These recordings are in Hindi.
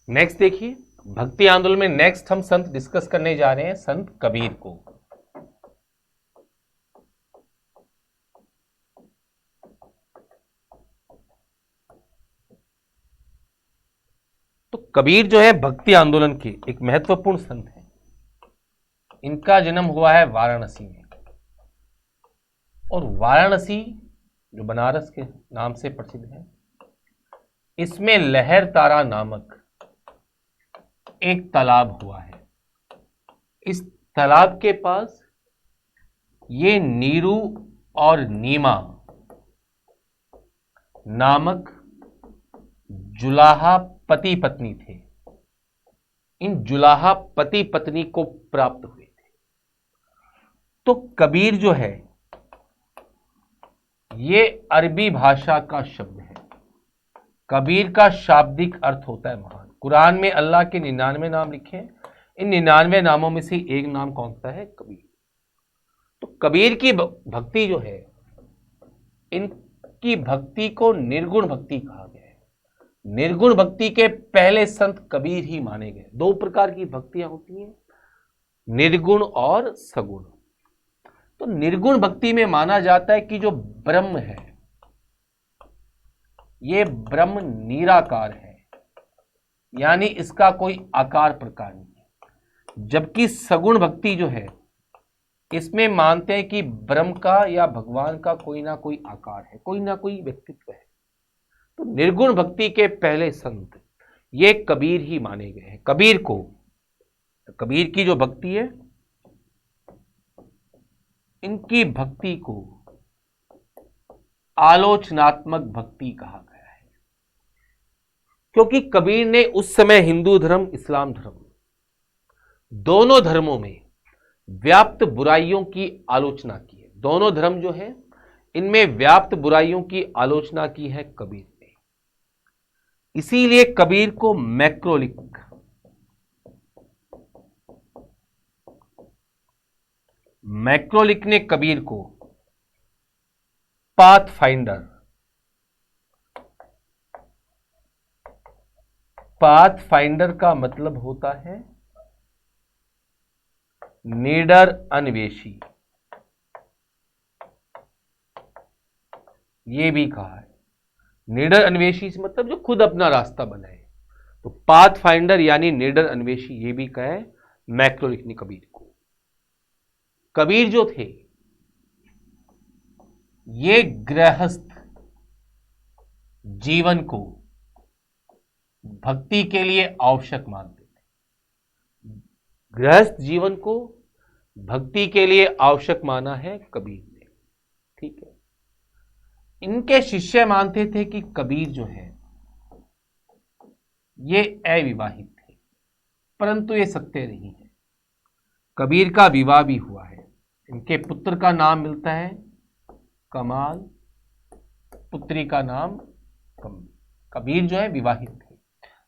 नेक्स्ट देखिए, भक्ति आंदोलन में नेक्स्ट हम संत डिस्कस करने जा रहे हैं संत कबीर को। तो कबीर जो है भक्ति आंदोलन के एक महत्वपूर्ण संत हैं। इनका जन्म हुआ है वाराणसी में, और वाराणसी जो बनारस के नाम से प्रसिद्ध है, इसमें लहर तारा नामक एक तालाब हुआ है। इस तालाब के पास ये नीरू और नीमा नामक जुलाहा पति पत्नी थे। इन जुलाहा पति पत्नी को प्राप्त हुए थे। तो कबीर जो है ये अरबी भाषा का शब्द है। कबीर का शाब्दिक अर्थ होता है महान। कुरान में अल्लाह के 99 नाम लिखे हैं। इन 99 नामों में से एक नाम कौन सा है? कबीर। तो कबीर की भक्ति जो है, इनकी भक्ति को निर्गुण भक्ति कहा गया है। निर्गुण भक्ति के पहले संत कबीर ही माने गए। दो प्रकार की भक्तियां होती हैं, निर्गुण और सगुण। तो निर्गुण भक्ति में माना जाता है कि जो ब्रह्म है ये ब्रह्म निराकार है, यानी इसका कोई आकार प्रकार नहीं है। जबकि सगुण भक्ति जो है इसमें मानते हैं कि ब्रह्म का या भगवान का कोई ना कोई आकार है, कोई ना कोई व्यक्तित्व है। तो निर्गुण भक्ति के पहले संत ये कबीर ही माने गए हैं। कबीर की जो भक्ति है, इनकी भक्ति को आलोचनात्मक भक्ति कहा गया है, क्योंकि कबीर ने उस समय हिंदू धर्म, इस्लाम धर्म, दोनों धर्मों में व्याप्त बुराइयों की आलोचना की है। दोनों धर्म जो है इनमें व्याप्त बुराइयों की आलोचना की है कबीर ने। इसीलिए कबीर को मैक्रोलिक ने कबीर को पाथफाइंडर का मतलब होता है निडर अन्वेषी, ये भी कहा है। निडर अन्वेषी से मतलब जो खुद अपना रास्ता बनाए। तो पाथ फाइंडर यानी निडर अन्वेषी, ये भी कहा है मैक्रोलिक ने कबीर को। कबीर जो थे ये गृहस्थ जीवन को भक्ति के लिए आवश्यक मानते थे। गृहस्थ जीवन को भक्ति के लिए आवश्यक माना है कबीर ने। ठीक है। इनके शिष्य मानते थे कि कबीर जो है ये अविवाहित थे, परंतु ये सत्य नहीं है। कबीर का विवाह भी हुआ है। इनके पुत्र का नाम मिलता है कमाल, पुत्री का नाम कमल। कबीर जो है विवाहित थे।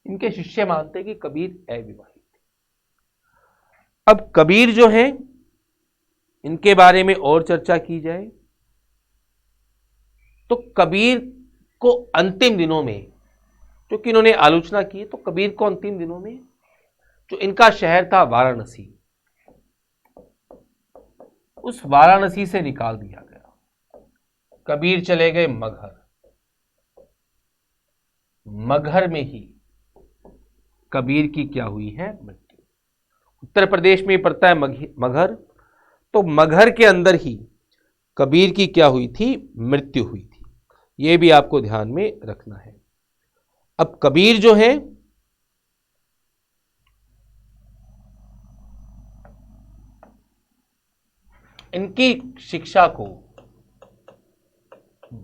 इनके शिष्य मानते हैं कि कबीर अविवाहित थे। अब कबीर जो है, इनके बारे में और चर्चा की जाए तो कबीर को अंतिम दिनों में, क्योंकि इन्होंने आलोचना की है, तो कबीर को अंतिम दिनों में जो इनका शहर था वाराणसी, उस वाराणसी से निकाल दिया गया। कबीर चले गए मगहर। मगहर में ही कबीर की क्या हुई है? मृत्यु। उत्तर प्रदेश में पड़ता है मगहर। तो मगहर के अंदर ही कबीर की क्या हुई थी? मृत्यु हुई थी। यह भी आपको ध्यान में रखना है। अब कबीर जो है इनकी शिक्षा को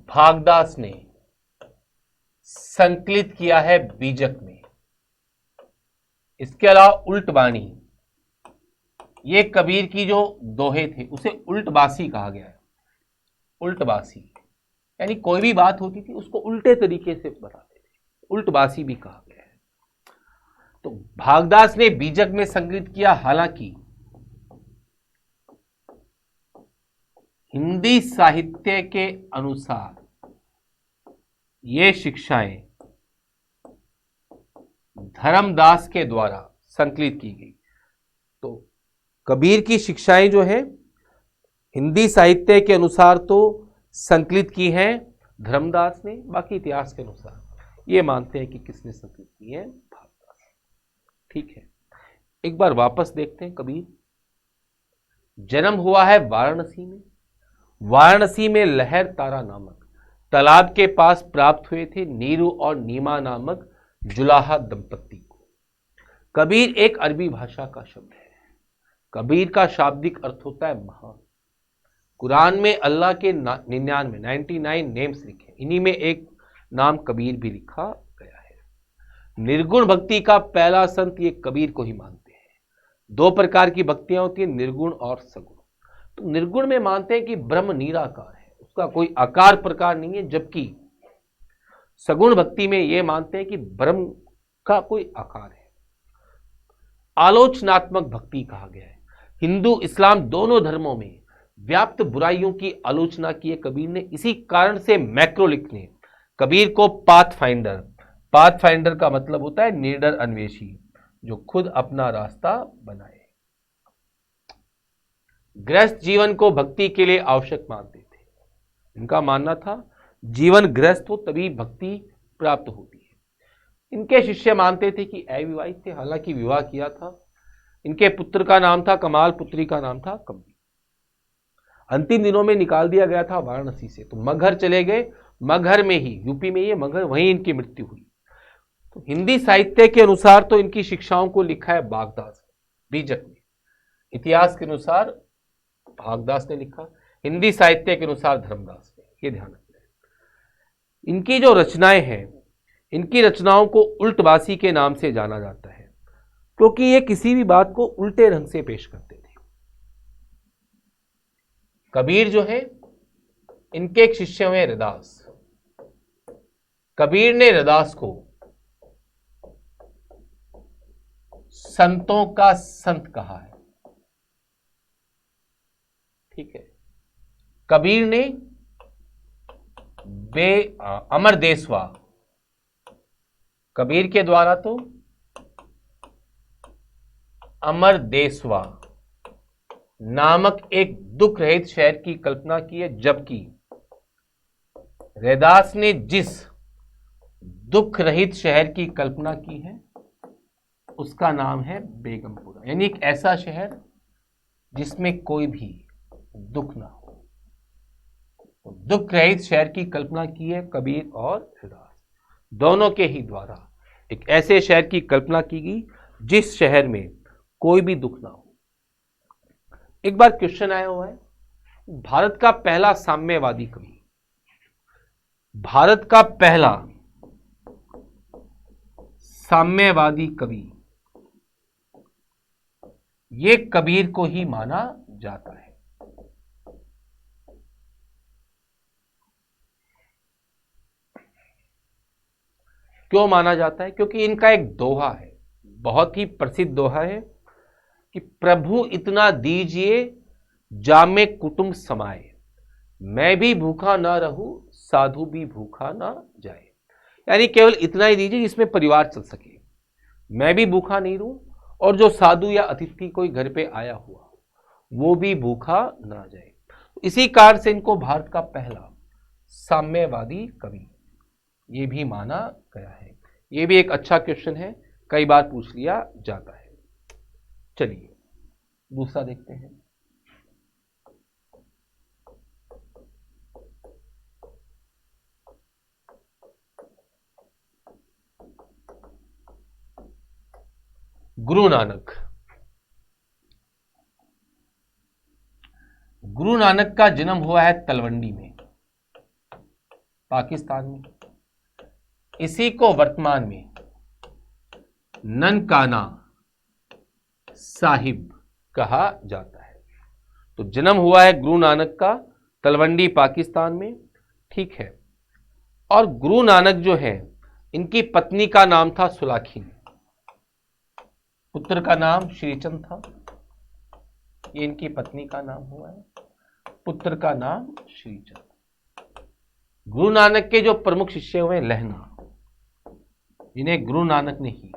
भागदास ने संकलित किया है बीजक में। इसके अलावा उल्टबानी, ये कबीर की जो दोहे थे उसे उल्टबासी कहा गया है। उल्टबासी यानी कोई भी बात होती थी उसको उल्टे तरीके से बताते थे, उल्टबासी भी कहा गया है। तो भागदास ने बीजक में संकलित किया। हालांकि हिंदी साहित्य के अनुसार ये शिक्षाएं धर्मदास के द्वारा संकलित की गई। तो कबीर की शिक्षाएं जो है हिंदी साहित्य के अनुसार तो संकलित की हैं धर्मदास ने, बाकी इतिहास के अनुसार ये मानते हैं कि किसने संकलित की है, भागदास। ठीक है, एक बार वापस देखते हैं। कबीर जन्म हुआ है वाराणसी में। वाराणसी में लहर तारा नामक तालाब के पास प्राप्त हुए थे नीरू और नीमा नामक जुलाहा दंपत्ति को। कबीर एक अरबी भाषा का शब्द है। कबीर का शाब्दिक अर्थ होता है महान। कुरान में अल्लाह के 99 नेम्स लिखे, इन्हीं में एक नाम कबीर भी लिखा गया है। निर्गुण भक्ति का पहला संत ये कबीर को ही मानते हैं। दो प्रकार की भक्तियां होती हैं, निर्गुण और सगुण। तो निर्गुण में मानते हैं कि ब्रह्म निराकार है, उसका कोई आकार प्रकार नहीं है, जबकि सगुण भक्ति में यह मानते हैं कि ब्रह्म का कोई आकार है। आलोचनात्मक भक्ति कहा गया है। हिंदू इस्लाम दोनों धर्मों में व्याप्त बुराइयों की आलोचना की है कबीर ने। इसी कारण से मैक्रोलिक ने कबीर को पाथफाइंडर का मतलब होता है निडर अन्वेषी, जो खुद अपना रास्ता बनाए। गृहस्थ जीवन को भक्ति के लिए आवश्यक मानते थे। इनका मानना था जीवन गृहस्थ हो तभी भक्ति प्राप्त होती है। इनके शिष्य मानते थे कि अविवाहित थे, हालांकि विवाह किया था। इनके पुत्र का नाम था कमाल, पुत्री का नाम था कबीर। अंतिम दिनों में निकाल दिया गया था वाराणसी से, तो मगहर चले गए। मगहर में ही, यूपी में ये मगहर, वहीं इनकी मृत्यु हुई। तो हिंदी साहित्य के अनुसार तो इनकी शिक्षाओं को लिखा है बागदास बीजक ने। इतिहास के अनुसार भागदास ने लिखा, हिंदी साहित्य के अनुसार धर्मदास ने। ये ध्यान रखना। इनकी जो रचनाएं हैं, इनकी रचनाओं को उल्टबासी के नाम से जाना जाता है, क्योंकि ये किसी भी बात को उल्टे ढंग से पेश करते थे। कबीर जो है, इनके एक शिष्य हुए रैदास। कबीर ने रैदास को संतों का संत कहा है। ठीक है, कबीर ने अमर देसवा, कबीर के द्वारा तो अमर देसवा नामक एक दुख रहित शहर की कल्पना की है, जबकि रैदास ने जिस दुख रहित शहर की कल्पना की है उसका नाम है बेगमपुरा, यानी एक ऐसा शहर जिसमें कोई भी दुख ना हो। तो दुख रहित शहर की कल्पना की है कबीर और रैदास दोनों के ही द्वारा। एक ऐसे शहर की कल्पना की गई जिस शहर में कोई भी दुख ना हो। एक बार क्वेश्चन आया हुआ है, भारत का पहला साम्यवादी कवि, भारत का पहला साम्यवादी कवि, ये कबीर को ही माना जाता है। क्यों माना जाता है? क्योंकि इनका एक दोहा है, बहुत ही प्रसिद्ध दोहा है कि प्रभु इतना दीजिए जामे कुटुंब समाए, मैं भी भूखा ना रहूं साधु भी भूखा ना जाए। यानी केवल इतना ही दीजिए जिसमें परिवार चल सके, मैं भी भूखा नहीं रहूं और जो साधु या अतिथि कोई घर पे आया हुआ वो भी भूखा ना जाए। इसी कारण से इनको भारत का पहला साम्यवादी कवि ये भी माना गया है। ये भी एक अच्छा क्वेश्चन है, कई बार पूछ लिया जाता है। चलिए दूसरा देखते हैं। गुरु नानक। गुरु नानक का जन्म हुआ है तलवंडी में, पाकिस्तान में। इसी को वर्तमान में ननकाना साहिब कहा जाता है। तो जन्म हुआ है गुरु नानक का तलवंडी पाकिस्तान में। ठीक है, और गुरु नानक जो है इनकी पत्नी का नाम था सुलाखी, पुत्र का नाम श्रीचंद था। ये इनकी पत्नी का नाम हुआ है, पुत्र का नाम श्रीचंद। गुरु नानक के जो प्रमुख शिष्य हुए लहना, जिन्हें गुरु नानक ने ही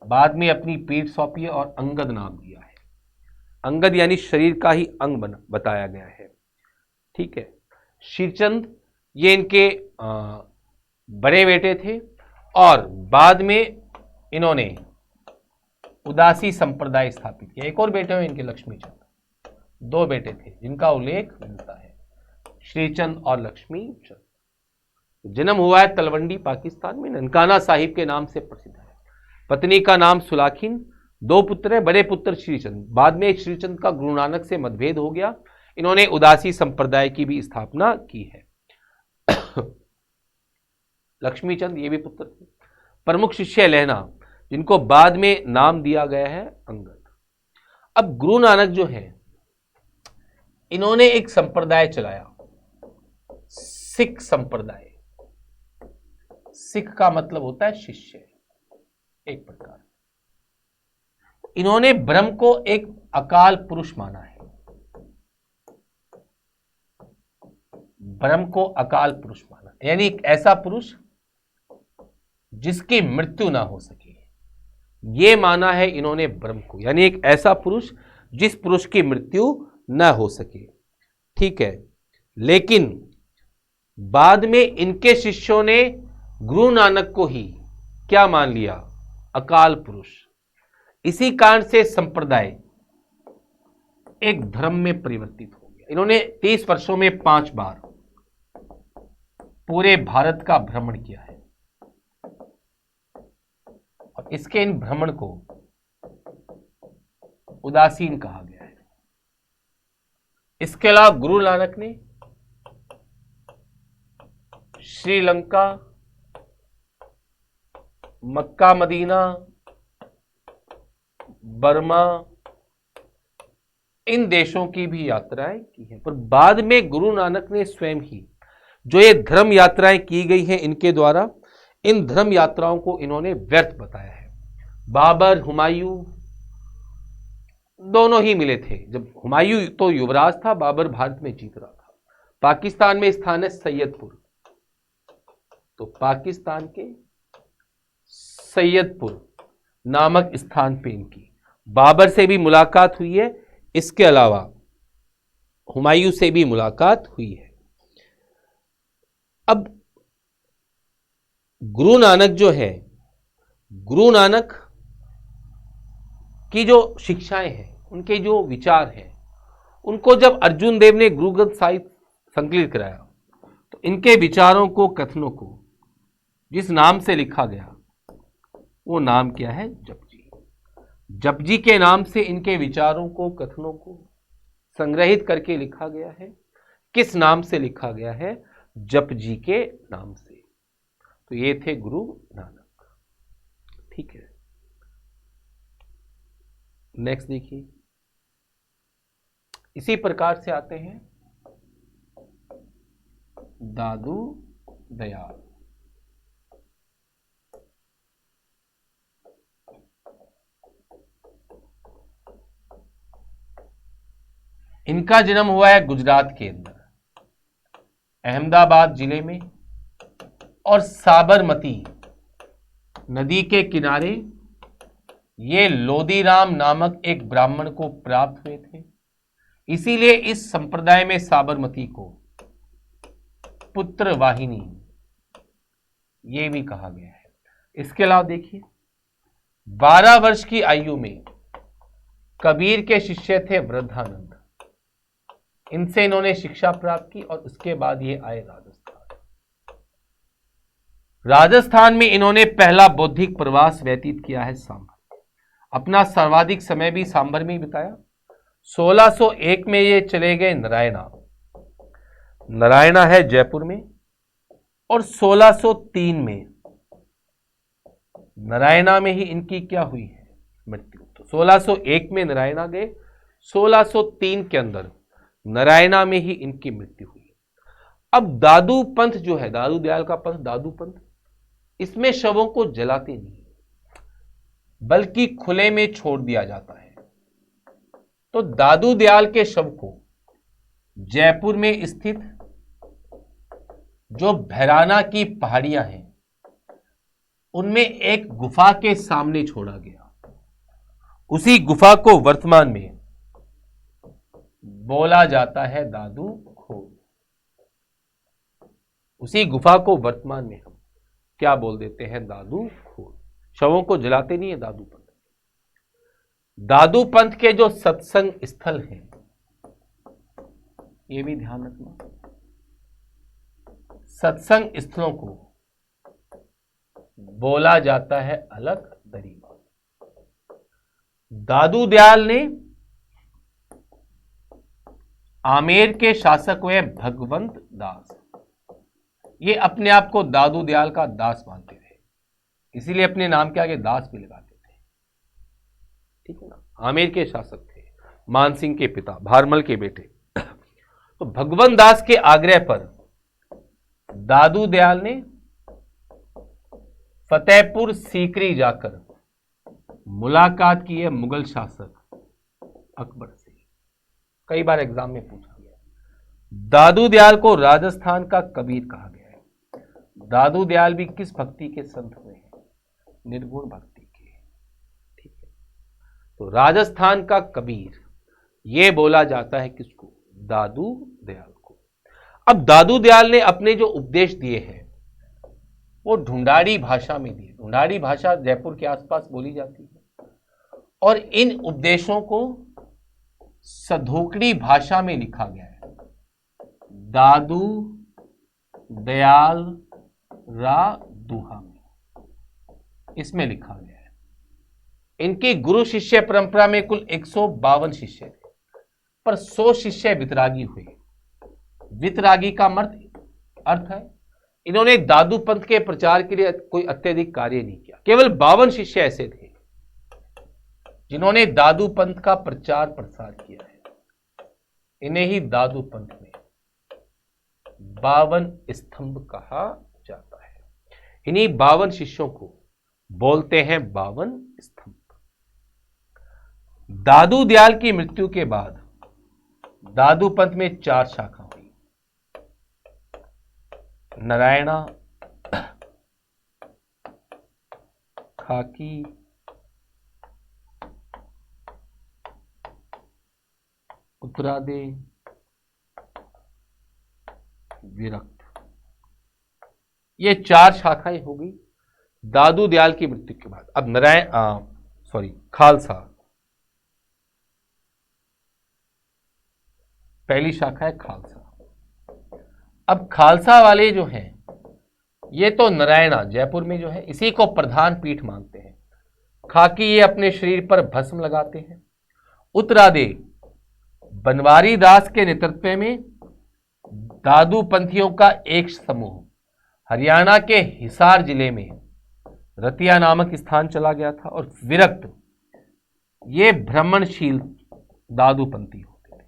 बाद में अपनी पीठ सौंपी और अंगद नाम दिया है। अंगद यानी शरीर का ही अंग बताया गया है। ठीक है। श्रीचंद ये इनके बड़े बेटे थे और बाद में इन्होंने उदासी संप्रदाय स्थापित किया। एक और बेटे हैं इनके, लक्ष्मीचंद। दो बेटे थे जिनका उल्लेख मिलता है, श्रीचंद और लक्ष्मीचंद। जन्म हुआ है तलवंडी पाकिस्तान में, ननकाना साहिब के नाम से प्रसिद्ध है। पत्नी का नाम सुलाखिन। दो पुत्र हैं, बड़े पुत्र श्रीचंद। बाद में श्रीचंद का गुरु नानक से मतभेद हो गया, इन्होंने उदासी संप्रदाय की भी स्थापना की है। लक्ष्मीचंद ये भी पुत्र थे। प्रमुख शिष्य लहना, जिनको बाद में नाम दिया गया है अंगद। अब गुरु नानक जो है, इन्होंने एक संप्रदाय चलाया, सिख संप्रदाय। सिख का मतलब होता है शिष्य, एक प्रकार। इन्होंने ब्रह्म को एक अकाल पुरुष माना है। ब्रह्म को अकाल पुरुष माना, यानी एक ऐसा पुरुष जिसकी मृत्यु ना हो सके, ये माना है इन्होंने ब्रह्म को, यानी एक ऐसा पुरुष जिस पुरुष की मृत्यु न हो सके। ठीक है। लेकिन बाद में इनके शिष्यों ने गुरु नानक को ही क्या मान लिया, अकाल पुरुष। इसी कारण से संप्रदाय एक धर्म में परिवर्तित हो गया। इन्होंने 30 वर्षों में 5 बार पूरे भारत का भ्रमण किया है और इसके इन भ्रमण को उदासीन कहा गया है। इसके अलावा गुरु नानक ने श्रीलंका, मक्का मदीना, बर्मा, इन देशों की भी यात्राएं की हैं। पर बाद में गुरु नानक ने स्वयं ही जो ये धर्म यात्राएं की गई हैं इनके द्वारा, इन धर्म यात्राओं को इन्होंने व्यर्थ बताया है। बाबर, हुमायूं दोनों ही मिले थे। जब हुमायूं तो युवराज था, बाबर भारत में जीत रहा था। पाकिस्तान में स्थान है सैयदपुर, तो पाकिस्तान के सैयदपुर नामक स्थान पे इनकी बाबर से भी मुलाकात हुई है। इसके अलावा हुमायूं से भी मुलाकात हुई है। अब गुरु नानक जो है, गुरु नानक की जो शिक्षाएं हैं, उनके जो विचार हैं, उनको जब अर्जुन देव ने गुरु ग्रंथ साहिब संकलित कराया तो इनके विचारों को, कथनों को जिस नाम से लिखा गया वो नाम क्या है, जपजी। जपजी के नाम से इनके विचारों को, कथनों को संग्रहित करके लिखा गया है। किस नाम से लिखा गया है, जपजी के नाम से। तो ये थे गुरु नानक। ठीक है। नेक्स्ट देखिए, इसी प्रकार से आते हैं दादू दयाल। इनका जन्म हुआ है गुजरात के अंदर, अहमदाबाद जिले में, और साबरमती नदी के किनारे ये लोदीराम नामक एक ब्राह्मण को प्राप्त हुए थे। इसीलिए इस संप्रदाय में साबरमती को पुत्र वाहिनी ये भी कहा गया है। इसके अलावा देखिए, 12 वर्ष की आयु में कबीर के शिष्य थे वृद्धानंद। इनसे इन्होंने शिक्षा प्राप्त की और उसके बाद ये आए राजस्थान। राजस्थान में इन्होंने पहला बौद्धिक प्रवास व्यतीत किया है सांभर। अपना सर्वाधिक समय भी सांभर में ही बिताया। 1601 में ये चले गए नारायणा। नारायणा है जयपुर में, और 1603 में नारायणा में ही इनकी क्या हुई है, मृत्यु। तो 1601 में नारायणा गए, 1603 के अंदर नारायणा में ही इनकी मृत्यु हुई। अब दादू पंथ जो है, दादू दयाल का पंथ, दादू पंथ, इसमें शवों को जलाते नहीं बल्कि खुले में छोड़ दिया जाता है। तो दादू दयाल के शव को जयपुर में स्थित जो भैराना की पहाड़ियां हैं उनमें एक गुफा के सामने छोड़ा गया। उसी गुफा को वर्तमान में बोला जाता है दादू खोल। उसी गुफा को वर्तमान में हम क्या बोल देते हैं? दादू खोल। शवों को जलाते नहीं है दादू पंथ। दादू पंथ के जो सत्संग स्थल हैं, ये भी ध्यान रखना, सत्संग स्थलों को बोला जाता है अलग दरिया। दादू दयाल ने आमेर के शासक हुए भगवंत दास, ये अपने आप को दादू दयाल का दास मानते थे, इसीलिए अपने नाम के आगे दास भी लगाते थे। ठीक है ना? आमेर के शासक थे, मानसिंह के पिता, भारमल के बेटे। तो भगवंत दास के आग्रह पर दादू दयाल ने फतेहपुर सीकरी जाकर मुलाकात की है मुगल शासक अकबर से। कई बार एग्जाम में पूछा गया। दादू दयाल को राजस्थान का कबीर कहा गया है। दादू दयाल भी किस भक्ति के संत हुए हैं? निर्गुण भक्ति के। ठीक है, तो राजस्थान का कबीर यह बोला जाता है किसको? दादू दयाल को। अब दादू दयाल ने अपने जो उपदेश दिए हैं वो ढूंढाड़ी भाषा में दिए। ढूंढाड़ी भाषा जयपुर के आसपास बोली जाती है, और इन उपदेशों को सधोकड़ी भाषा में लिखा गया है। दादू दयाल रा दुहा में इसमें लिखा गया है। इनकी गुरु शिष्य परंपरा में कुल 152 शिष्य थे, पर 100 शिष्य वितरागी हुए। वितरागी का अर्थ है इन्होंने दादू पंथ के प्रचार के लिए कोई अत्यधिक कार्य नहीं किया। केवल 52 शिष्य ऐसे थे जिन्होंने दादू पंथ का प्रचार प्रसार किया है। इन्हें ही दादू पंथ में 52 स्तंभ कहा जाता है। इन्हीं 52 शिष्यों को बोलते हैं 52 स्तंभ। दादू दयाल की मृत्यु के बाद दादू पंथ में 4 शाखा हुई। नारायणा, खाकी, उत्तरादे, विरक्त। ये 4 शाखाएं हो गई दादू दयाल की मृत्यु के बाद। अब खालसा पहली शाखा है, खालसा। अब खालसा वाले जो हैं ये तो नारायणा जयपुर में जो है इसी को प्रधान पीठ मानते हैं। खाकी ये अपने शरीर पर भस्म लगाते हैं। उत्तरादे बनवारी दास के नेतृत्व में दादू पंथियों का एक समूह हरियाणा के हिसार जिले में रतिया नामक स्थान चला गया था। और विरक्त ये भ्रमणशील दादू पंथी होते थे।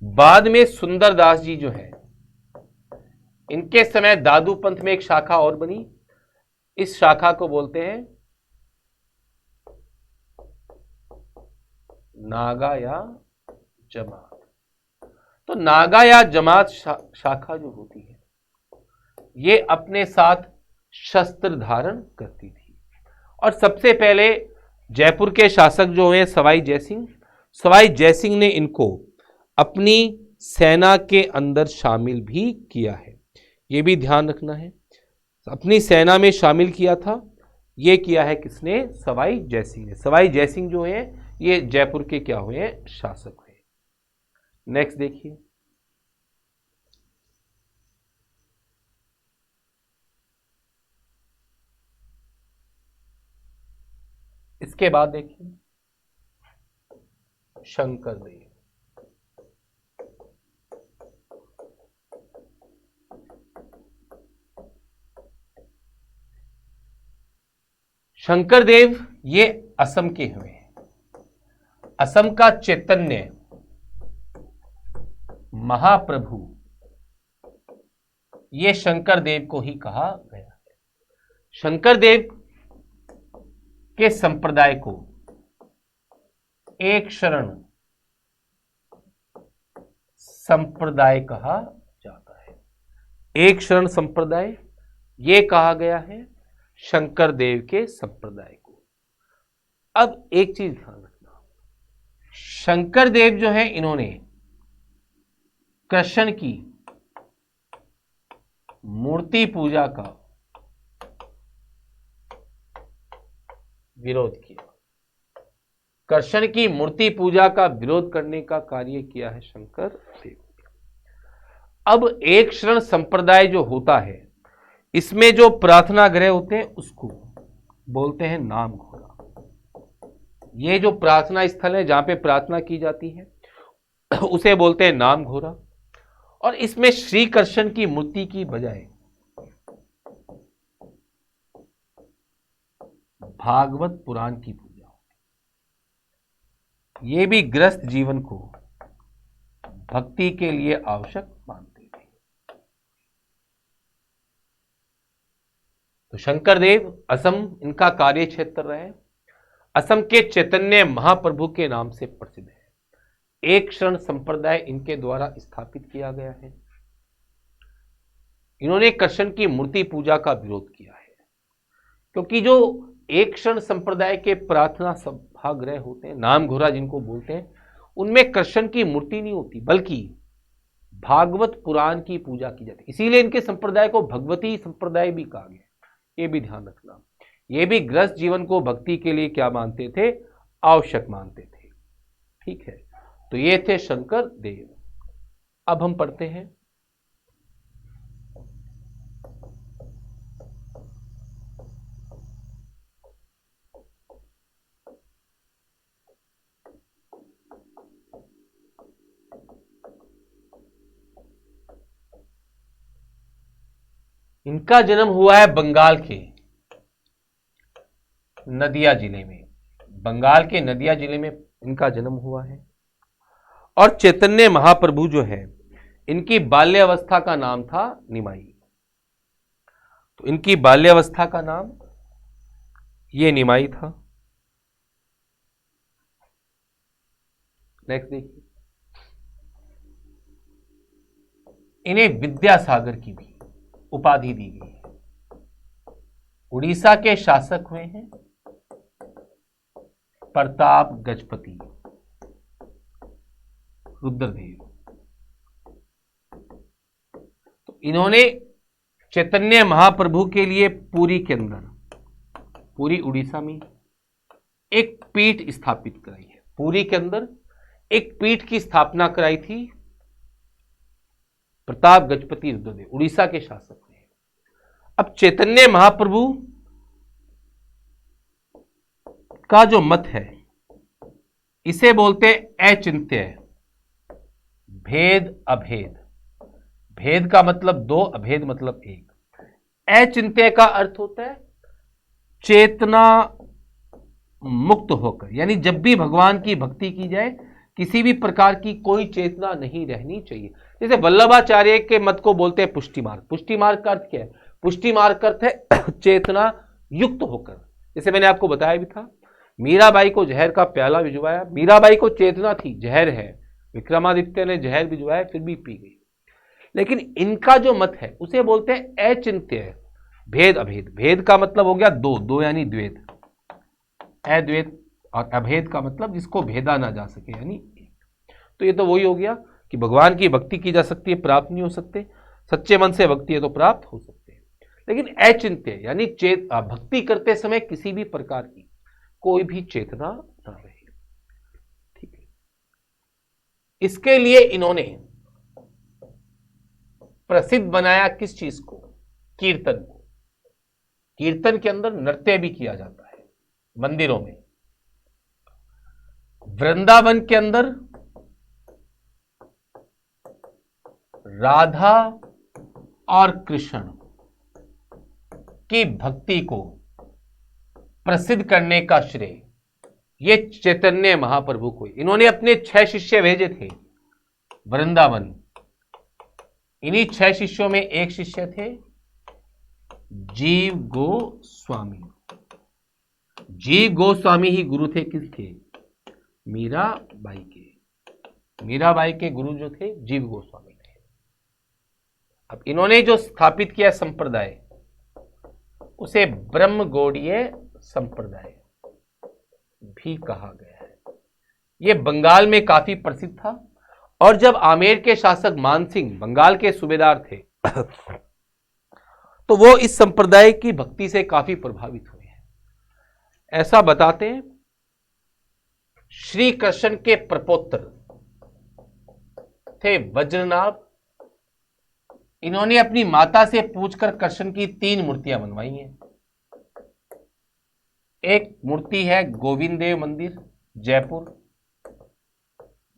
बाद में सुंदरदास जी जो है इनके समय दादू पंथ में एक शाखा और बनी। इस शाखा को बोलते हैं नागा या जमात। तो नागा या जमात शाखा जो होती है ये अपने साथ शस्त्र धारण करती थी। और सबसे पहले जयपुर के शासक जो हैं सवाई जयसिंह ने इनको अपनी सेना के अंदर शामिल भी किया है। ये भी ध्यान रखना है, अपनी सेना में शामिल किया था। ये किया है किसने? सवाई जयसिंह ने। सवाई जयसिंह जो है ये जयपुर के क्या हुए हैं? शासक हुए। नेक्स्ट देखिए, इसके बाद देखिए शंकरदेव। शंकरदेव ये असम के हुए हैं। असम का चैतन्य महाप्रभु ये शंकरदेव को ही कहा गया है। शंकरदेव के संप्रदाय को एक शरण संप्रदाय कहा जाता है। एक शरण संप्रदाय ये कहा गया है। शंकर देव के संप्रदाय को। अब एक चीज ध्यान रखना, शंकर देव जो है इन्होंने कृष्ण की मूर्ति पूजा का विरोध किया। कृष्ण की मूर्ति पूजा का विरोध करने का कार्य किया है शंकर देव। अब एक शरण संप्रदाय जो होता है, इसमें जो प्रार्थना गृह होते हैं उसको बोलते हैं नाम घोरा। ये जो प्रार्थना स्थल है जहां पे प्रार्थना की जाती है उसे बोलते हैं नाम घोरा। और इसमें श्री कृष्ण की मूर्ति की बजाय भागवत पुराण की पूजा होती। ये भी गृहस्थ जीवन को भक्ति के लिए आवश्यक मानते थे। तो शंकरदेव असम इनका कार्य क्षेत्र रहे। असम के चैतन्य महाप्रभु के नाम से प्रसिद्ध है। एक शरण संप्रदाय इनके द्वारा स्थापित किया गया है। इन्होंने कृष्ण की मूर्ति पूजा का विरोध किया है, क्योंकि जो एक शरण संप्रदाय के प्रार्थना सभागृह होते हैं, नाम घोरा जिनको बोलते हैं, उनमें कृष्ण की मूर्ति नहीं होती बल्कि भागवत पुराण की पूजा की जाती है। इसीलिए इनके संप्रदाय को भगवती संप्रदाय भी कहा गया। ये भी ध्यान रखना। ये भी गृहस्थ जीवन को भक्ति के लिए क्या मानते थे? आवश्यक मानते थे। ठीक है, तो ये थे शंकर देव। अब हम पढ़ते हैं इनका जन्म हुआ है बंगाल के नदिया जिले में। बंगाल के नदिया जिले में इनका जन्म हुआ है। और चैतन्य महाप्रभु जो है, इनकी बाल्यावस्था का नाम था निमाई। तो इनकी बाल्यावस्था का नाम ये निमाई था। नेक्स्ट देखिए, इन्हें विद्यासागर की भी उपाधि दी गई है। उड़ीसा के शासक हुए हैं प्रताप गजपति रुद्रदेव। तो इन्होंने चैतन्य महाप्रभु के लिए पुरी के अंदर, पूरी उड़ीसा में एक पीठ स्थापित कराई है। पुरी के अंदर एक पीठ की स्थापना कराई थी प्रताप गजपति रुद्रदेव, उड़ीसा के शासक ने। अब चैतन्य महाप्रभु का जो मत है, इसे बोलते अचिंत्य भेद अभेद। भेद का मतलब दो, अभेद मतलब एक। अचिंत्य का अर्थ होता है चेतना मुक्त होकर, यानी जब भी भगवान की भक्ति की जाए किसी भी प्रकार की कोई चेतना नहीं रहनी चाहिए। जैसे वल्लभाचार्य के मत को बोलते हैं पुष्टि मार्ग। पुष्टि मार्ग का अर्थ क्या है? पुष्टि मार्ग का अर्थ है चेतना युक्त होकर। जैसे मैंने आपको बताया भी था, मीराबाई को जहर का प्याला भिजवाया, मीराबाई को चेतना थी जहर है, विक्रमादित्य ने जहर भिजवाया फिर भी पी गई। लेकिन इनका जो मत है उसे बोलते हैं अचिंत्य भेद अभेद। भेद का मतलब हो गया दो, दो यानी द्वैत, अद्वैत। और अभेद का मतलब जिसको भेदा ना जा सके, यानी एक। तो ये तो वही हो गया कि भगवान की भक्ति की जा सकती है, प्राप्त नहीं हो सकते। सच्चे मन से भक्ति है तो प्राप्त हो सकते हैं। लेकिन अचिंत्य यानी भक्ति करते समय किसी भी प्रकार की कोई भी चेतना ना रहे। ठीक है, इसके लिए इन्होंने प्रसिद्ध बनाया किस चीज को? कीर्तन को। कीर्तन के अंदर नृत्य भी किया जाता है मंदिरों में। वृंदावन के अंदर राधा और कृष्ण की भक्ति को प्रसिद्ध करने का श्रेय ये चैतन्य महाप्रभु को। इन्होंने अपने 6 शिष्य भेजे थे वृंदावन। इन्हीं 6 शिष्यों में एक शिष्य थे जीव गोस्वामी। जीव गोस्वामी ही गुरु थे किसके? मीराबाई के। मीराबाई के गुरु जो थे जीव गोस्वामी थे। अब इन्होंने जो स्थापित किया संप्रदाय उसे ब्रह्मगौड़ीय संप्रदाय भी कहा गया है। यह बंगाल में काफी प्रसिद्ध था और जब आमेर के शासक मानसिंह बंगाल के सूबेदार थे तो वो इस संप्रदाय की भक्ति से काफी प्रभावित हुए हैं। ऐसा बताते हैं श्री कृष्ण के प्रपौत्र थे वज्रनाभ। इन्होंने अपनी माता से पूछकर कृष्ण की 3 मूर्तियां बनवाई हैं। एक मूर्ति है गोविंद देव मंदिर जयपुर,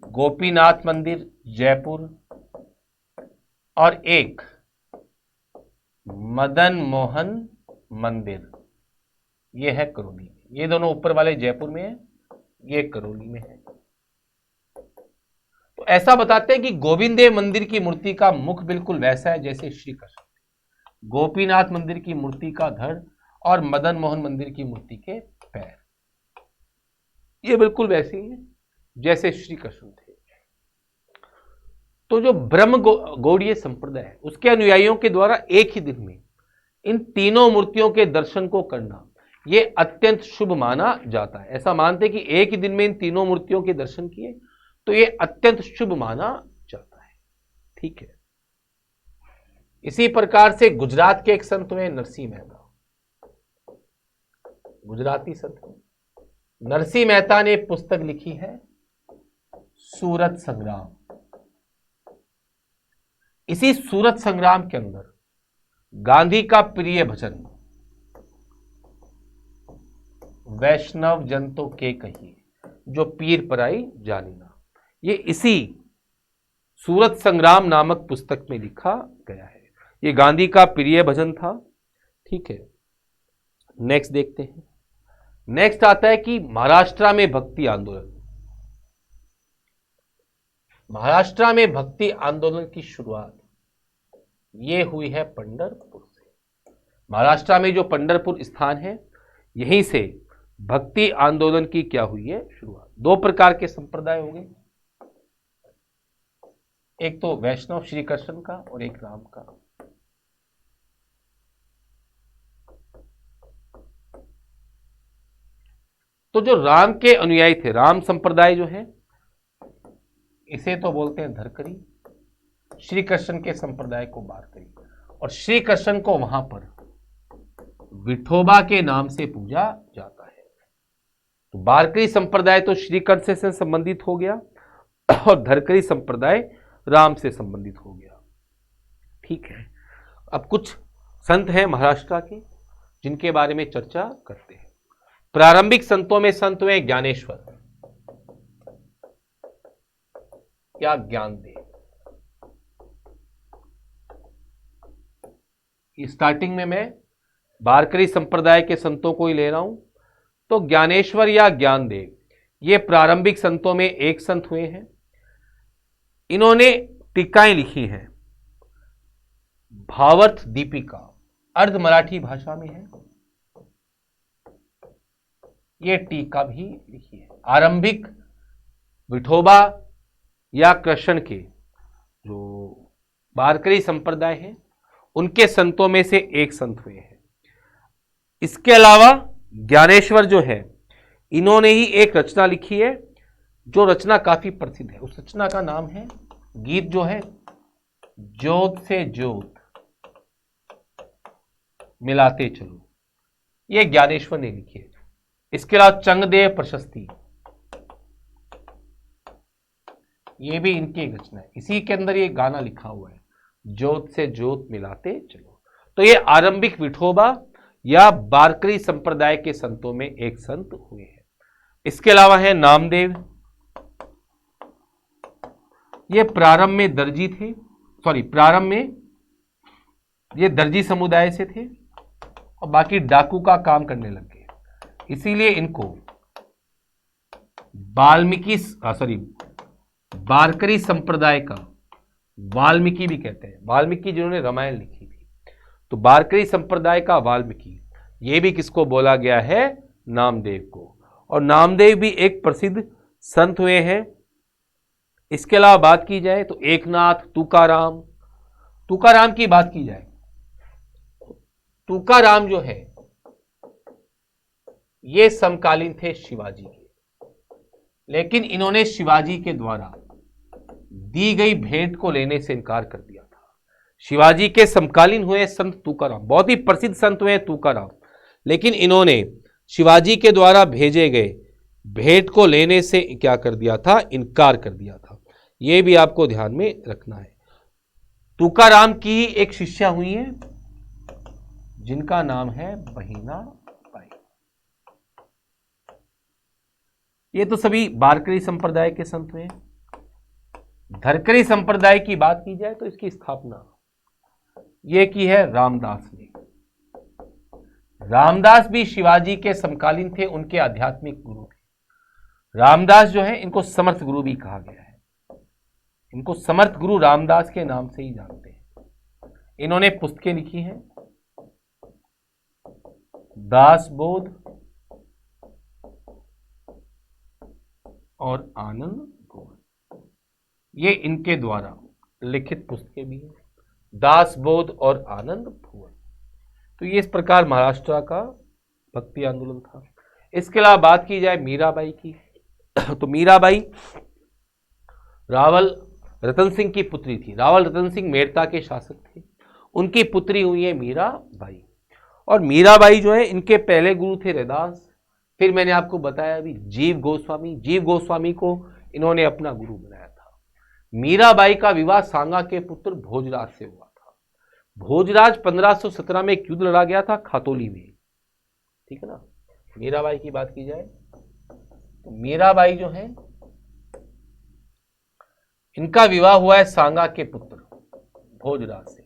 गोपीनाथ मंदिर जयपुर और एक मदन मोहन मंदिर, यह है करौली में। ये दोनों ऊपर वाले जयपुर में है, ये करौली में है। तो ऐसा बताते हैं कि गोविंद देव मंदिर की मूर्ति का मुख बिल्कुल वैसा है जैसे श्री कृष्ण, गोपीनाथ मंदिर की मूर्ति का धड़ और मदन मोहन मंदिर की मूर्ति के पैर, ये बिल्कुल वैसे ही है जैसे श्री कृष्ण थे। तो जो ब्रह्म गौड़ीय संप्रदाय है उसके अनुयायियों के द्वारा एक ही दिन में इन तीनों मूर्तियों के दर्शन को करना यह अत्यंत शुभ माना जाता है। ऐसा मानते हैं कि एक ही दिन में इन तीनों मूर्तियों के दर्शन किए तो यह अत्यंत शुभ माना जाता है। ठीक है। इसी प्रकार से गुजरात के एक संत हुए नरसिंह मेहता, गुजराती संत नरसिंह मेहता ने पुस्तक लिखी है सूरत संग्राम। इसी सूरत संग्राम के अंदर गांधी का प्रिय भजन वैष्णव जन तो के कहिए जो पीर पराई जानिना, ये इसी सूरत संग्राम नामक पुस्तक में लिखा गया है। ये गांधी का प्रिय भजन था। ठीक है, नेक्स्ट देखते हैं। नेक्स्ट आता है कि महाराष्ट्र में भक्ति आंदोलन। महाराष्ट्र में भक्ति आंदोलन की शुरुआत ये हुई है पंढरपुर से। महाराष्ट्र में जो पंढरपुर स्थान है यहीं से भक्ति आंदोलन की क्या हुई है शुरुआत। 2 प्रकार के संप्रदाय हो गए, एक तो वैष्णव श्री कृष्ण का और एक राम का। तो जो राम के अनुयायी थे, राम संप्रदाय जो है इसे तो बोलते हैं धरकरी, श्री कृष्ण के संप्रदाय को बारकरी, और श्री कृष्ण को वहां पर विठोबा के नाम से पूजा जाता है। तो बारकरी संप्रदाय तो श्री कृष्ण से संबंधित हो गया और धरकरी संप्रदाय राम से संबंधित हो गया। ठीक है, अब कुछ संत हैं महाराष्ट्र के जिनके बारे में चर्चा करते हैं। प्रारंभिक संतों में संत हुए ज्ञानेश्वर या ज्ञानदेव। स्टार्टिंग में मैं बारकरी संप्रदाय के संतों को ही ले रहा हूं, तो ज्ञानेश्वर या ज्ञानदेव ये प्रारंभिक संतों में एक संत हुए हैं। इन्होंने टीकाएं लिखी हैं। भावार्थ दीपिका अर्ध मराठी भाषा में है, ये टीका भी लिखी है। आरंभिक विठोबा या कृष्ण के जो बारकरी संप्रदाय है उनके संतों में से एक संत हुए हैं। इसके अलावा ज्ञानेश्वर जो है इन्होंने ही एक रचना लिखी है जो रचना काफी प्रसिद्ध है। उस रचना का नाम है, गीत जो है, जोत से जोत मिलाते चलो, ये ज्ञानेश्वर ने लिखी है। इसके अलावा चंगदेव प्रशस्ति ये भी इनकी एक रचना है। इसी के अंदर ये गाना लिखा हुआ है, जोत से जोत मिलाते चलो। तो ये आरंभिक विठोबा या बारकरी संप्रदाय के संतों में एक संत हुए हैं। इसके अलावा है नामदेव, ये प्रारंभ में दर्जी थे, प्रारंभ में ये दर्जी समुदाय से थे और बाकी डाकू का काम करने लग गए, इसीलिए इनको बारकरी संप्रदाय का वाल्मीकि भी कहते हैं। वाल्मीकि जिन्होंने रामायण लिखी थी, तो बारकरी संप्रदाय का वाल्मीकि, ये भी किसको बोला गया है, नामदेव को। और नामदेव भी एक प्रसिद्ध संत हुए हैं। इसके अलावा बात की जाए तो एकनाथ, तुकाराम की बात की जाए, तुकाराम जो है ये समकालीन थे शिवाजी के, लेकिन इन्होंने शिवाजी के द्वारा दी गई भेंट को लेने से इनकार कर दिया था। शिवाजी के समकालीन हुए संत तुकाराम, बहुत ही प्रसिद्ध संत हुए तुकाराम, लेकिन इन्होंने शिवाजी के द्वारा भेजे गए भेंट को लेने से क्या कर दिया था, इनकार कर दिया था। यह भी आपको ध्यान में रखना है। तुकाराम की एक शिष्या हुई है जिनका नाम है बहिना बाई। ये तो सभी वारकरी संप्रदाय के संत हुए। धरकरी संप्रदाय की बात की जाए तो इसकी स्थापना ये की है रामदास ने। रामदास भी शिवाजी के समकालीन थे, उनके आध्यात्मिक गुरु थे। रामदास जो है इनको समर्थ गुरु भी कहा गया है, इनको समर्थ गुरु रामदास के नाम से ही जानते हैं। इन्होंने पुस्तकें लिखी हैं, दासबोध और आनंद भुवन, ये इनके द्वारा लिखित पुस्तकें भी हैं, दासबोध और आनंद भुवन। तो ये इस प्रकार महाराष्ट्र का भक्ति आंदोलन था। इसके अलावा बात की जाए मीराबाई की, तो मीराबाई रावल रतन सिंह की पुत्री थी। रावल रतन सिंह मेड़ता के शासक थे, उनकी पुत्री हुई है मीराबाई। और मीराबाई जो है इनके पहले गुरु थे रैदास, फिर मैंने आपको बताया अभी जीव गोस्वामी। जीव गोस्वामी को इन्होंने अपना गुरु बनाया था। मीराबाई का विवाह सांगा के पुत्र भोजराज से हुआ था। भोजराज 1517 में एक युद्ध लड़ा गया था खातोली में, ठीक है ना। मीराबाई की बात की जाए तो मीराबाई जो है इनका विवाह हुआ है सांगा के पुत्र भोजराज से।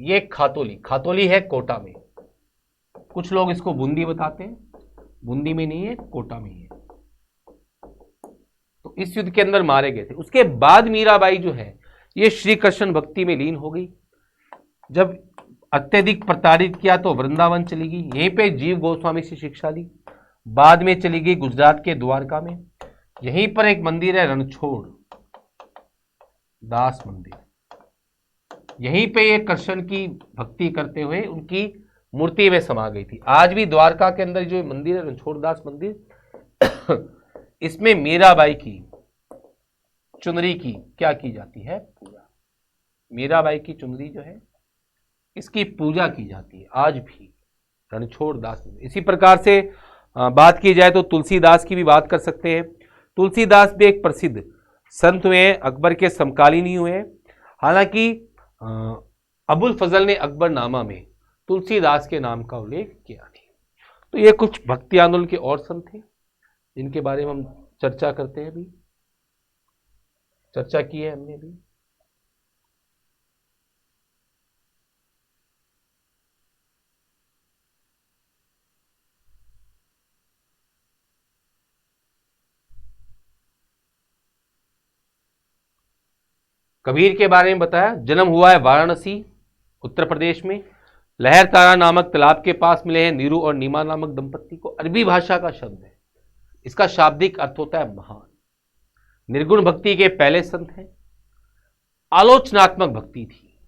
ये खातोली, खातोली है कोटा में, कुछ लोग इसको बूंदी बताते हैं, बूंदी में नहीं है, कोटा में ही है। तो इस युद्ध के अंदर मारे गए थे। उसके बाद मीराबाई जो है ये श्री कृष्ण भक्ति में लीन हो गई। जब अत्यधिक प्रताड़ित किया तो वृंदावन चली गई, यहीं पे जीव गोस्वामी से शिक्षा ली। बाद में चली गई गुजरात के द्वारका में, यहीं पर एक मंदिर है रणछोड़ दास मंदिर, यहीं पे ये कृष्ण की भक्ति करते हुए उनकी मूर्ति में समा गई थी। आज भी द्वारका के अंदर जो मंदिर है रणछोड़ दास मंदिर, इसमें मीराबाई की चुनरी की क्या की जाती है, पूजा। मीराबाई की चुनरी जो है इसकी पूजा की जाती है आज भी रणछोड़ दास मंदिर। इसी प्रकार से बात की जाए तो तुलसीदास की भी बात कर सकते हैं। तुलसीदास भी एक प्रसिद्ध संत हुए हैं, अकबर के समकालीन ही हुए हैं। हालांकि अबुल फजल ने अकबरनामा में तुलसीदास के नाम का उल्लेख किया था। तो ये कुछ भक्ति आंदोलन के और संत थे जिनके बारे में हम चर्चा करते हैं, भी चर्चा की है हमने भी। कबीर के बारे में बताया, जन्म हुआ है वाराणसी उत्तर प्रदेश में। लहर तारा नामक तालाब के पास मिले हैं नीरू और नीमा नामक दंपत्ति को। अरबी भाषा का शब्द है, इसका शाब्दिक अर्थ होता है महान। निर्गुण भक्ति के पहले संत हैं। आलोचनात्मक भक्ति थी।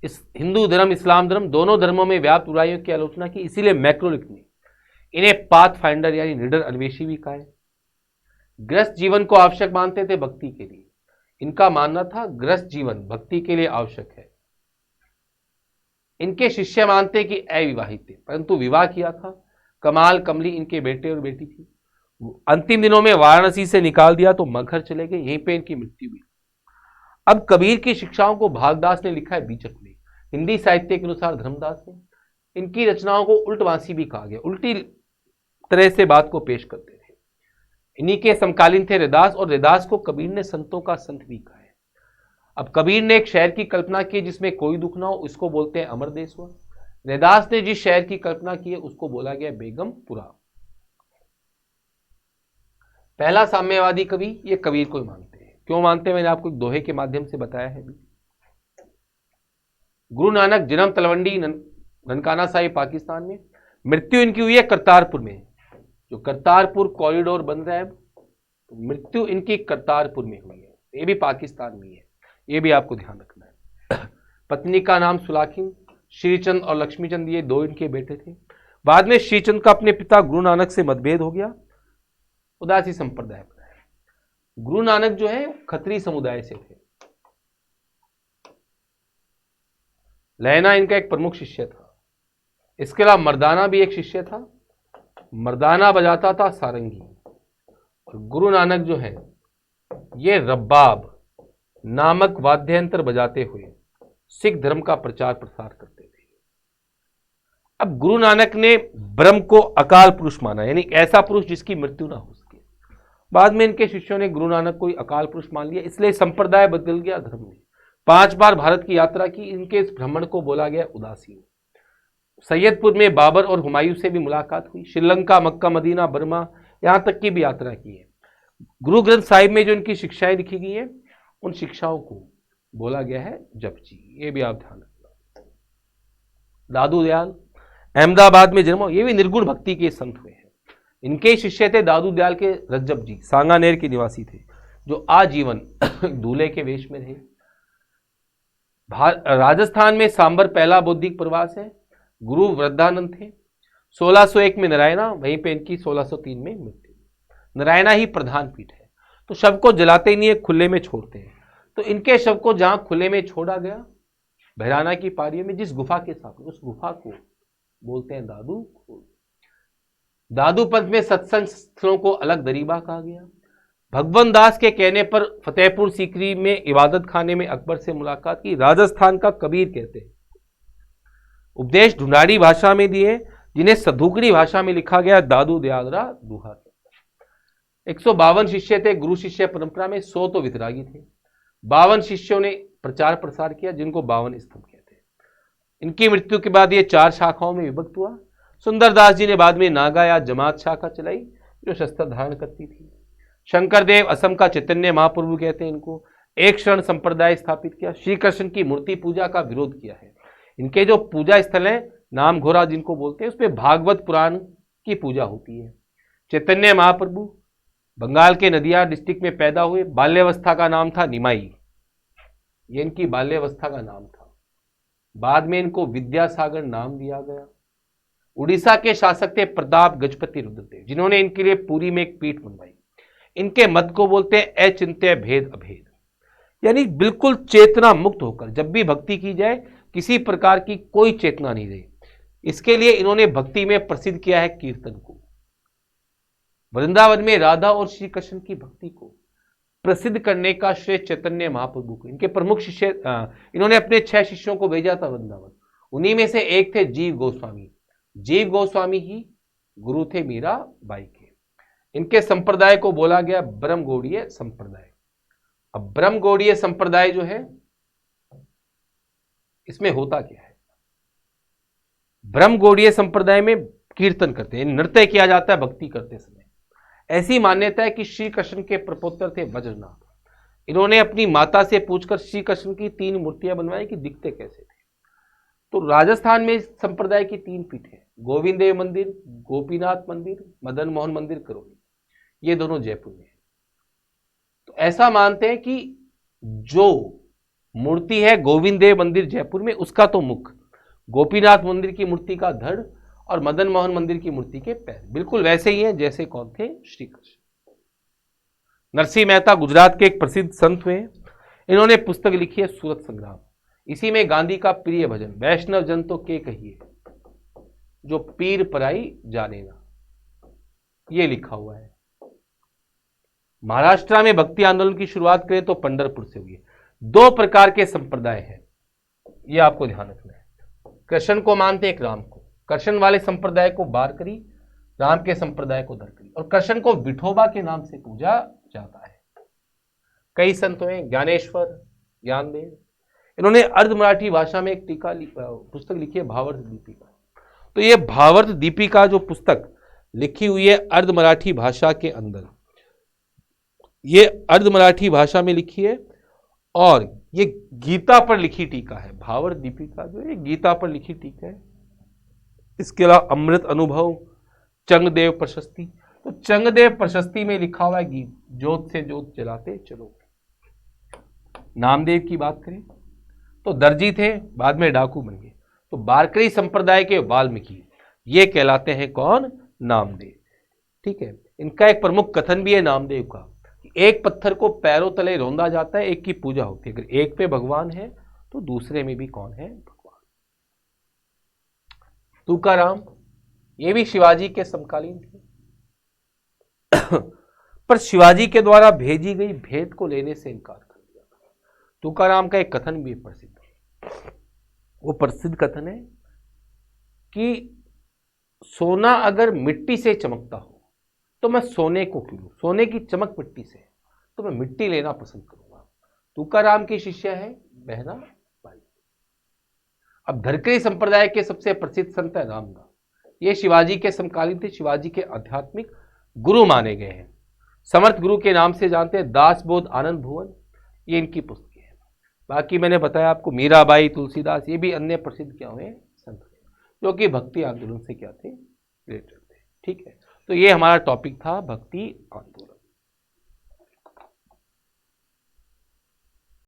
इस हिंदू धर्म इस्लाम धर्म दोनों धर्मों में व्याप्त बुराइयों की आलोचना की, इसीलिए मैक्रोलिक ने इन्हें पाथ फाइंडर यानी निडर अन्वेषी भी कहा है। गृहस्थ जीवन को आवश्यक मानते थे भक्ति के लिए। इनका मानना था गृहस्थ जीवन भक्ति के लिए आवश्यक है। इनके शिष्य मानते कि अविवाहित थे, परंतु विवाह किया था। कमाल कमली इनके बेटे और बेटी थी। अंतिम दिनों में वाराणसी से निकाल दिया तो मगहर चले गए, यहीं पे इनकी मृत्यु हुई। अब कबीर की शिक्षाओं को भागदास ने लिखा है बीचक में। हिंदी साहित्य के अनुसार धर्मदास ने इनकी रचनाओं को उल्टवासी भी कहा गया, उल्टी तरह से बात को पेश करते थे। इन्हीं के समकालीन थे रैदास, और रैदास को कबीर ने संतों का संत भी कहा है। अब कबीर ने एक शहर की कल्पना की जिसमें कोई दुख ना हो, उसको बोलते हैं अमरदेश्वर। रैदास ने जिस शहर की कल्पना की है उसको बोला गया बेगमपुरा। पहला साम्यवादी कवि ये कबीर को ही मानते हैं। क्यों मानते हैं मैंने आपको एक दोहे के माध्यम से बताया है। गुरु नानक जन्म तलवंडी ननकाना साहिब पाकिस्तान में, मृत्यु इनकी हुई है करतारपुर में। जो करतारपुर कॉरिडोर बन रहा है, तो मृत्यु इनकी करतारपुर में हुई है, ये भी पाकिस्तान में है, ये भी आपको ध्यान रखना है। पत्नी का नाम सुलाखिन, श्रीचंद और लक्ष्मीचंद ये दो इनके बेटे थे। बाद में श्रीचंद का अपने पिता गुरु नानक से मतभेद हो गया, उदासी संप्रदाय पर है। गुरु नानक जो है खत्री समुदाय से थे। लहना इनका एक प्रमुख शिष्य था। इसके अलावा मर्दाना भी एक शिष्य था, मर्दाना बजाता था सारंगी। और गुरु नानक जो है ये रब्बाब नामक वाद्ययंत्र बजाते हुए सिख धर्म का प्रचार प्रसार करते थे। अब गुरु नानक ने ब्रह्म को अकाल पुरुष माना, यानी ऐसा पुरुष जिसकी मृत्यु ना हो सके। बाद में इनके शिष्यों ने गुरु नानक को अकाल पुरुष मान लिया, इसलिए संप्रदाय बदल गया धर्म में। 5 बार भारत की यात्रा की। इनके इस भ्रमण को बोला गया उदासीन। सैयदपुर में बाबर और हुमायूं से भी मुलाकात हुई। श्रीलंका, मक्का, मदीना, बर्मा, यहां तक की भी यात्रा की है। गुरु ग्रंथ साहिब में जो इनकी शिक्षाएं लिखी गई हैं, उन शिक्षाओं को बोला गया है जपजी। ये भी आप ध्यान रखना। दादू दयाल अहमदाबाद में जन्म, ये भी निर्गुण भक्ति के संत हुए हैं। इनके शिष्य थे दादू दयाल के रज्जब जी, सांगानेर के निवासी थे, जो आजीवन दूल्हे के वेश में रहे। राजस्थान में सांबर पहला बौद्धिक प्रवास है। गुरु वृद्धानंद थे। 1601 में नारायणा, वहीं पे इनकी 1603 में मृत्यु। नारायणा ही प्रधान पीठ है। तो शव को जलाते ही नहीं है, खुले में छोड़ते हैं। तो इनके शव को जहां खुले में छोड़ा गया, बहराना की पहाड़ियों में, जिस गुफा के साथ, उस गुफा को बोलते हैं दादू। दादू पंथ में सत्संग स्थलों को अलग दरीबा कहा गया। भगवान दास के कहने पर फतेहपुर सीकरी में इबादत खाने में अकबर से मुलाकात की। राजस्थान का कबीर कहते हैं। उपदेश ढूंढाड़ी भाषा में दिए, जिन्हें सधुकड़ी भाषा में लिखा गया। दादू दयालरा दुहा। 152 शिष्य थे गुरु शिष्य परंपरा में, 100 तो वितरागी थे। 52 शिष्यों ने प्रचार प्रसार किया, जिनको 52 स्तंभ कहते हैं। इनकी मृत्यु के बाद ये 4 शाखाओं में विभक्त हुआ। सुंदरदास जी ने बाद में नागा या जमात शाखा चलाई, जो शस्त्र धारण करती थी। शंकरदेव असम का चैतन्य महाप्रभु कहते हैं इनको। एक शरण संप्रदाय स्थापित किया। श्री कृष्ण की मूर्ति पूजा का विरोध किया है। इनके जो पूजा स्थल है, नाम घोरा जिनको बोलते हैं, उसमें भागवत पुराण की पूजा होती है। चैतन्य महाप्रभु बंगाल के नदिया डिस्ट्रिक्ट में पैदा हुए। बाल्यावस्था का नाम था निमाई, ये इनकी बाल्यावस्था का नाम था। बाद में इनको विद्यासागर नाम दिया गया। उड़ीसा के शासक थे प्रताप गजपति रुद्रदेव, जिन्होंने इनके लिए पुरी में एक पीठ बनवाई। इनके मत को बोलते हैं अचिंत्य भेद अभेद, यानी बिल्कुल चेतना मुक्त होकर जब भी भक्ति की जाए, किसी प्रकार की कोई चेतना नहीं रहे। इसके लिए इन्होंने भक्ति में प्रसिद्ध किया है कीर्तन को। वृंदावन में राधा और श्री कृष्ण की भक्ति को प्रसिद्ध करने का श्रेय चैतन्य महाप्रभु को। इनके प्रमुख शिष्य, इन्होंने अपने 6 शिष्यों को भेजा था वृंदावन। उन्हीं में से एक थे जीव गोस्वामी। जीव गोस्वामी ही गुरु थे मीरा बाई के। इनके संप्रदाय को बोला गया ब्रह्मगौड़ीय संप्रदाय। अब ब्रह्मगौड़ीय संप्रदाय जो है, इसमें होता क्या है? ब्रह्मगौड़ीय संप्रदाय में कीर्तन करते हैं, नृत्य किया जाता है भक्ति करते समय। ऐसी मान्यता है कि श्री कृष्ण के प्रपोत्र थे वज्रनाथ। इन्होंने अपनी माता से पूछकर श्री कृष्ण की 3 मूर्तियां बनवाई कि दिखते कैसे थे। तो राजस्थान में इस संप्रदाय की 3 पीठ है। गोविंद देव मंदिर, गोपीनाथ मंदिर, मदन मोहन मंदिर करौली, ये दोनों जयपुर में है। तो ऐसा मानते हैं कि जो मूर्ति है गोविंद देव मंदिर जयपुर में, उसका तो मुख, गोपीनाथ मंदिर की मूर्ति का धड़ और मदन मोहन मंदिर की मूर्ति के पैर बिल्कुल वैसे ही हैं जैसे कौन थे? श्री कृष्ण। नरसिंह मेहता गुजरात के एक प्रसिद्ध संत हुए। इन्होंने पुस्तक लिखी है सूरत संग्राम। इसी में गांधी का प्रिय भजन वैष्णव जन तो के कहिए, जो पीर पराई जाने ना, ये लिखा हुआ है। महाराष्ट्र में भक्ति आंदोलन की शुरुआत करें तो पंढरपुर से हुई है। 2 प्रकार के संप्रदाय हैं, ये आपको ध्यान रखना है। कृष्ण को मानते एक राम को, कृष्ण वाले संप्रदाय को बारकरी, राम के संप्रदाय को धरकरी। और कृष्ण को विठोबा के नाम से पूजा जाता है। कई संत हैं, ज्ञानेश्वर, ज्ञानदेव। इन्होंने अर्ध मराठी भाषा में एक टीका पुस्तक लिखी है भावार्थ दीपिका। तो ये भावार्थ दीपिका जो पुस्तक लिखी हुई है अर्ध मराठी भाषा के अंदर, ये अर्ध मराठी भाषा में लिखी है और ये गीता पर लिखी टीका है। भावार्थ दीपिका जो है गीता पर लिखी टीका है। इसके अलावा अमृत अनुभव, चंगदेव प्रशस्ति। तो चंगदेव प्रशस्ति में लिखा हुआ है गीत, जोत से जोत जलाते चलो। नामदेव की बात करें तो दर्जी थे, बाद में डाकू बन गए। तो बारकरी संप्रदाय के वाल्मीकि, ये कहलाते हैं कौन? नामदेव। ठीक है, इनका एक प्रमुख कथन भी है नामदेव का, एक पत्थर को पैरों तले रौंदा जाता है, एक की पूजा होती है। अगर एक पे भगवान है तो दूसरे में भी कौन है? भगवान। तुकाराम, ये भी शिवाजी के समकालीन थे पर शिवाजी के द्वारा भेजी गई भेंट को लेने से इनकार कर दिया। तुकाराम का एक कथन भी प्रसिद्ध है, वो प्रसिद्ध कथन है कि सोना अगर मिट्टी से चमकता हो तो मैं सोने को क्यों लूं, सोने की चमक मिट्टी से, तो मैं मिट्टी लेना पसंद करूंगा। तुकाराम की शिष्य है बहना बाई। अब धरकरी संप्रदाय के सबसे प्रसिद्ध संत है रामदास, ये शिवाजी के समकालीन थे, शिवाजी के आध्यात्मिक गुरु माने गए हैं, समर्थ गुरु के नाम से जानते हैं। दासबोध आनंद भुवन, ये इनकी पुस्तकें हैं। बाकी मैंने बताया आपको मीराबाई, तुलसीदास, ये भी अन्य प्रसिद्ध क्या हुए संत थे जो कि भक्ति आंदोलन से क्या थे? रिलेटेड थे। ठीक है, तो ये हमारा टॉपिक था भक्ति आंदोलन।